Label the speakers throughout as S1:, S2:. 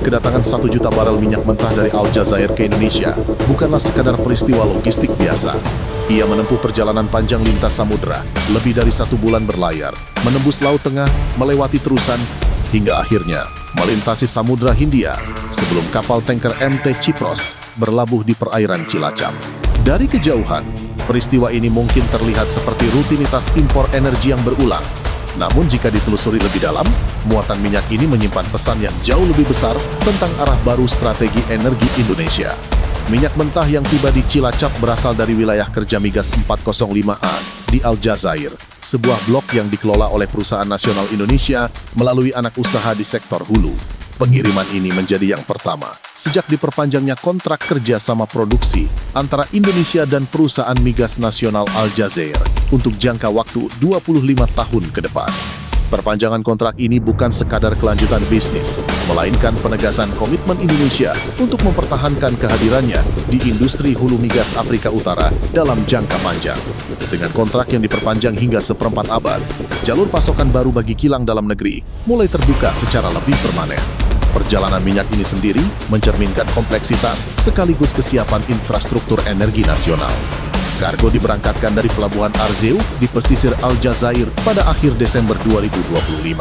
S1: Kedatangan 1 juta barel minyak mentah dari Aljazair ke Indonesia bukanlah sekadar peristiwa logistik biasa. Ia menempuh perjalanan panjang lintas samudera, lebih dari 1 bulan berlayar, menembus Laut Tengah, melewati terusan, hingga akhirnya melintasi Samudra Hindia sebelum kapal tanker MT Cypros berlabuh di perairan Cilacap. Dari kejauhan, peristiwa ini mungkin terlihat seperti rutinitas impor energi yang berulang. Namun jika ditelusuri lebih dalam, muatan minyak ini menyimpan pesan yang jauh lebih besar tentang arah baru strategi energi Indonesia. Minyak mentah yang tiba di Cilacap berasal dari wilayah kerja migas 405A di Aljazair, sebuah blok yang dikelola oleh Perusahaan Nasional Indonesia melalui anak usaha di sektor hulu. Pengiriman ini menjadi yang pertama sejak diperpanjangnya kontrak kerja sama produksi antara Indonesia dan Perusahaan Migas Nasional Aljazair untuk jangka waktu 25 tahun ke depan. Perpanjangan kontrak ini bukan sekadar kelanjutan bisnis, melainkan penegasan komitmen Indonesia untuk mempertahankan kehadirannya di industri hulu migas Afrika Utara dalam jangka panjang. Dengan kontrak yang diperpanjang hingga seperempat abad, jalur pasokan baru bagi kilang dalam negeri mulai terbuka secara lebih permanen. Perjalanan minyak ini sendiri mencerminkan kompleksitas sekaligus kesiapan infrastruktur energi nasional. Kargo diberangkatkan dari Pelabuhan Arzeu di pesisir Aljazair pada akhir Desember 2025.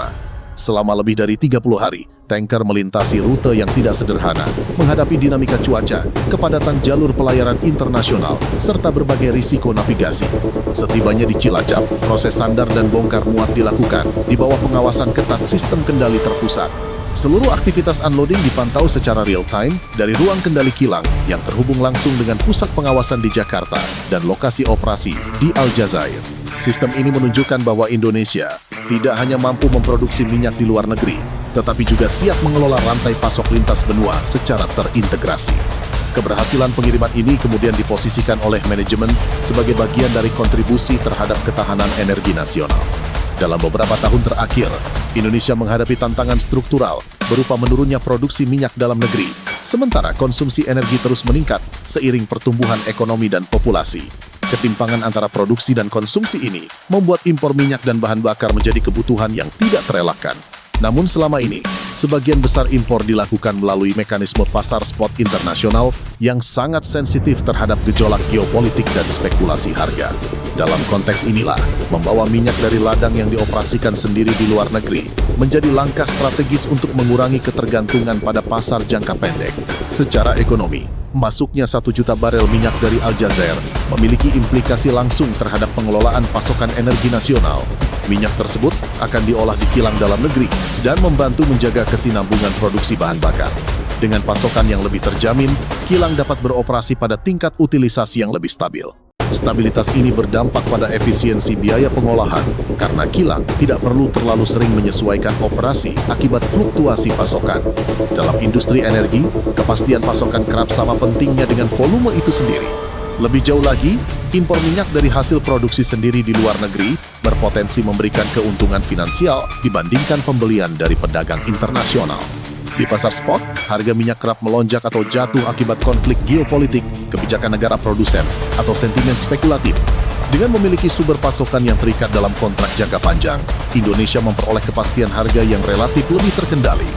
S1: Selama lebih dari 30 hari, tanker melintasi rute yang tidak sederhana, menghadapi dinamika cuaca, kepadatan jalur pelayaran internasional, serta berbagai risiko navigasi. Setibanya di Cilacap, proses sandar dan bongkar muat dilakukan di bawah pengawasan ketat sistem kendali terpusat. Seluruh aktivitas unloading dipantau secara real-time dari ruang kendali kilang yang terhubung langsung dengan pusat pengawasan di Jakarta dan lokasi operasi di Aljazair. Sistem ini menunjukkan bahwa Indonesia tidak hanya mampu memproduksi minyak di luar negeri, tetapi juga siap mengelola rantai pasok lintas benua secara terintegrasi. Keberhasilan pengiriman ini kemudian diposisikan oleh manajemen sebagai bagian dari kontribusi terhadap ketahanan energi nasional. Dalam beberapa tahun terakhir, Indonesia menghadapi tantangan struktural berupa menurunnya produksi minyak dalam negeri, sementara konsumsi energi terus meningkat seiring pertumbuhan ekonomi dan populasi. Ketimpangan antara produksi dan konsumsi ini membuat impor minyak dan bahan bakar menjadi kebutuhan yang tidak terelakkan. Namun selama ini, sebagian besar impor dilakukan melalui mekanisme pasar spot internasional yang sangat sensitif terhadap gejolak geopolitik dan spekulasi harga. Dalam konteks inilah, membawa minyak dari ladang yang dioperasikan sendiri di luar negeri menjadi langkah strategis untuk mengurangi ketergantungan pada pasar jangka pendek. Secara ekonomi, masuknya 1 juta barel minyak dari Aljazair memiliki implikasi langsung terhadap pengelolaan pasokan energi nasional. Minyak tersebut akan diolah di kilang dalam negeri dan membantu menjaga kesinambungan produksi bahan bakar. Dengan pasokan yang lebih terjamin, kilang dapat beroperasi pada tingkat utilisasi yang lebih stabil. Stabilitas ini berdampak pada efisiensi biaya pengolahan karena kilang tidak perlu terlalu sering menyesuaikan operasi akibat fluktuasi pasokan. Dalam industri energi, kepastian pasokan kerap sama pentingnya dengan volume itu sendiri. Lebih jauh lagi, impor minyak dari hasil produksi sendiri di luar negeri berpotensi memberikan keuntungan finansial dibandingkan pembelian dari pedagang internasional. Di pasar spot, harga minyak kerap melonjak atau jatuh akibat konflik geopolitik, kebijakan negara produsen, atau sentimen spekulatif. Dengan memiliki sumber pasokan yang terikat dalam kontrak jangka panjang, Indonesia memperoleh kepastian harga yang relatif lebih terkendali.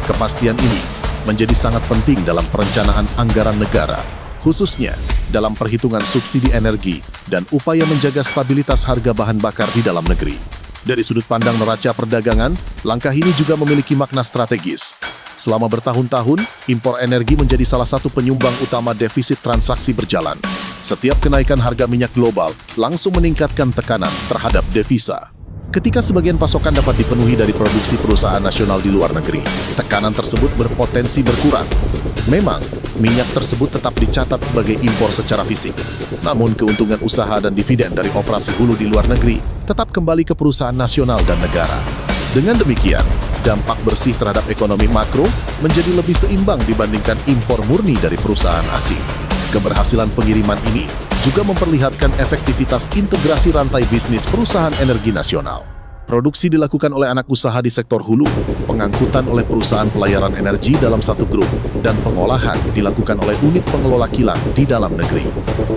S1: Kepastian ini menjadi sangat penting dalam perencanaan anggaran negara, khususnya dalam perhitungan subsidi energi dan upaya menjaga stabilitas harga bahan bakar di dalam negeri. Dari sudut pandang neraca perdagangan, langkah ini juga memiliki makna strategis. Selama bertahun-tahun, impor energi menjadi salah satu penyumbang utama defisit transaksi berjalan. Setiap kenaikan harga minyak global langsung meningkatkan tekanan terhadap devisa. Ketika sebagian pasokan dapat dipenuhi dari produksi perusahaan nasional di luar negeri, tekanan tersebut berpotensi berkurang. Memang, minyak tersebut tetap dicatat sebagai impor secara fisik. Namun keuntungan usaha dan dividen dari operasi hulu di luar negeri tetap kembali ke perusahaan nasional dan negara. Dengan demikian, dampak bersih terhadap ekonomi makro menjadi lebih seimbang dibandingkan impor murni dari perusahaan asing. Keberhasilan pengiriman ini juga memperlihatkan efektivitas integrasi rantai bisnis perusahaan energi nasional. Produksi dilakukan oleh anak usaha di sektor hulu, pengangkutan oleh perusahaan pelayaran energi dalam satu grup, dan pengolahan dilakukan oleh unit pengelola kilang di dalam negeri.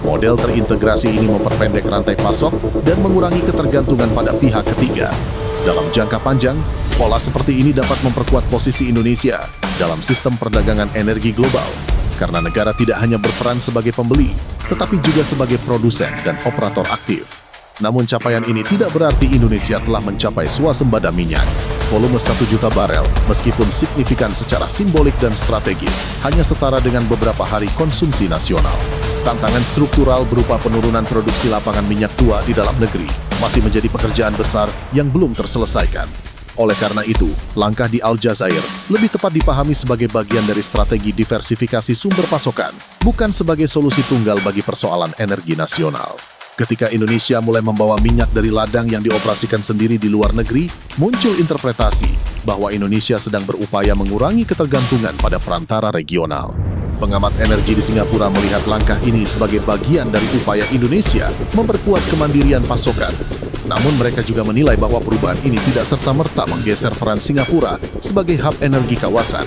S1: Model terintegrasi ini memperpendek rantai pasok dan mengurangi ketergantungan pada pihak ketiga. Dalam jangka panjang, pola seperti ini dapat memperkuat posisi Indonesia dalam sistem perdagangan energi global, karena negara tidak hanya berperan sebagai pembeli, tetapi juga sebagai produsen dan operator aktif. Namun capaian ini tidak berarti Indonesia telah mencapai swasembada minyak. Volume 1 juta barel, meskipun signifikan secara simbolik dan strategis, hanya setara dengan beberapa hari konsumsi nasional. Tantangan struktural berupa penurunan produksi lapangan minyak tua di dalam negeri masih menjadi pekerjaan besar yang belum terselesaikan. Oleh karena itu, langkah di Aljazair lebih tepat dipahami sebagai bagian dari strategi diversifikasi sumber pasokan, bukan sebagai solusi tunggal bagi persoalan energi nasional. Ketika Indonesia mulai membawa minyak dari ladang yang dioperasikan sendiri di luar negeri, muncul interpretasi bahwa Indonesia sedang berupaya mengurangi ketergantungan pada perantara regional. Pengamat energi di Singapura melihat langkah ini sebagai bagian dari upaya Indonesia memperkuat kemandirian pasokan. Namun mereka juga menilai bahwa perubahan ini tidak serta-merta menggeser peran Singapura sebagai hub energi kawasan.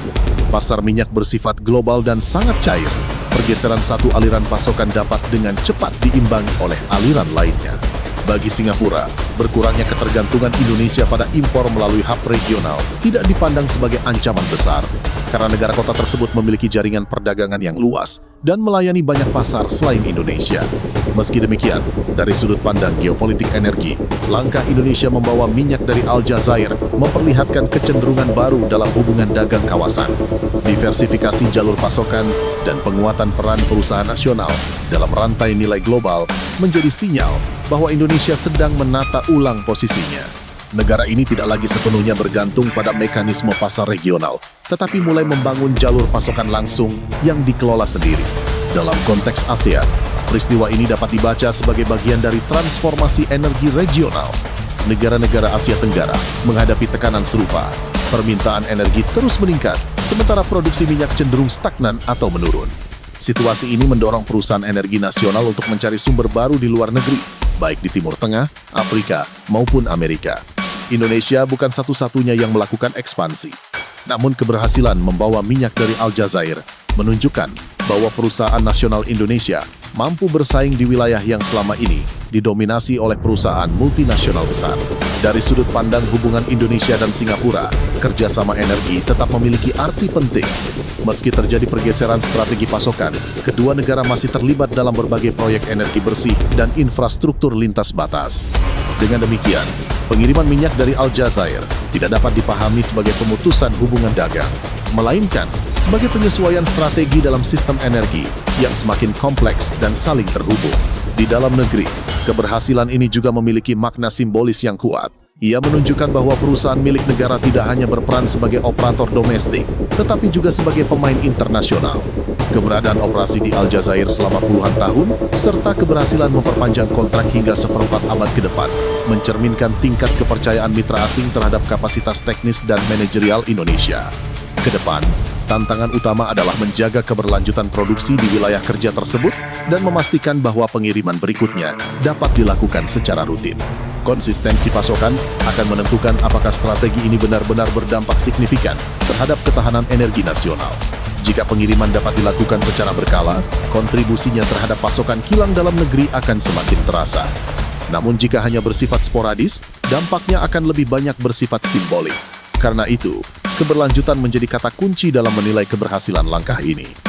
S1: Pasar minyak bersifat global dan sangat cair. Pergeseran satu aliran pasokan dapat dengan cepat diimbangi oleh aliran lainnya. Bagi Singapura, berkurangnya ketergantungan Indonesia pada impor melalui hub regional tidak dipandang sebagai ancaman besar, karena negara kota tersebut memiliki jaringan perdagangan yang luas dan melayani banyak pasar selain Indonesia. Meski demikian, dari sudut pandang geopolitik energi, langkah Indonesia membawa minyak dari Aljazair memperlihatkan kecenderungan baru dalam hubungan dagang kawasan. Diversifikasi jalur pasokan dan penguatan peran perusahaan nasional dalam rantai nilai global menjadi sinyal bahwa Indonesia sedang menata ulang posisinya. Negara ini tidak lagi sepenuhnya bergantung pada mekanisme pasar regional, tetapi mulai membangun jalur pasokan langsung yang dikelola sendiri. Dalam konteks ASEAN, peristiwa ini dapat dibaca sebagai bagian dari transformasi energi regional. Negara-negara Asia Tenggara menghadapi tekanan serupa. Permintaan energi terus meningkat, sementara produksi minyak cenderung stagnan atau menurun. Situasi ini mendorong perusahaan energi nasional untuk mencari sumber baru di luar negeri, baik di Timur Tengah, Afrika, maupun Amerika. Indonesia bukan satu-satunya yang melakukan ekspansi. Namun keberhasilan membawa minyak dari Aljazair menunjukkan bahwa perusahaan nasional Indonesia mampu bersaing di wilayah yang selama ini didominasi oleh perusahaan multinasional besar. Dari sudut pandang hubungan Indonesia dan Singapura, kerjasama energi tetap memiliki arti penting. Meski terjadi pergeseran strategi pasokan, kedua negara masih terlibat dalam berbagai proyek energi bersih dan infrastruktur lintas batas. Dengan demikian, pengiriman minyak dari Aljazair tidak dapat dipahami sebagai pemutusan hubungan dagang, melainkan sebagai penyesuaian strategi dalam sistem energi yang semakin kompleks dan saling terhubung. Di dalam negeri, keberhasilan ini juga memiliki makna simbolis yang kuat. Ia menunjukkan bahwa perusahaan milik negara tidak hanya berperan sebagai operator domestik, tetapi juga sebagai pemain internasional. Keberadaan operasi di Aljazair selama puluhan tahun, serta keberhasilan memperpanjang kontrak hingga seperempat abad ke depan, mencerminkan tingkat kepercayaan mitra asing terhadap kapasitas teknis dan manajerial Indonesia. Ke depan, tantangan utama adalah menjaga keberlanjutan produksi di wilayah kerja tersebut dan memastikan bahwa pengiriman berikutnya dapat dilakukan secara rutin. Konsistensi pasokan akan menentukan apakah strategi ini benar-benar berdampak signifikan terhadap ketahanan energi nasional. Jika pengiriman dapat dilakukan secara berkala, kontribusinya terhadap pasokan kilang dalam negeri akan semakin terasa. Namun jika hanya bersifat sporadis, dampaknya akan lebih banyak bersifat simbolik. Karena itu, keberlanjutan menjadi kata kunci dalam menilai keberhasilan langkah ini.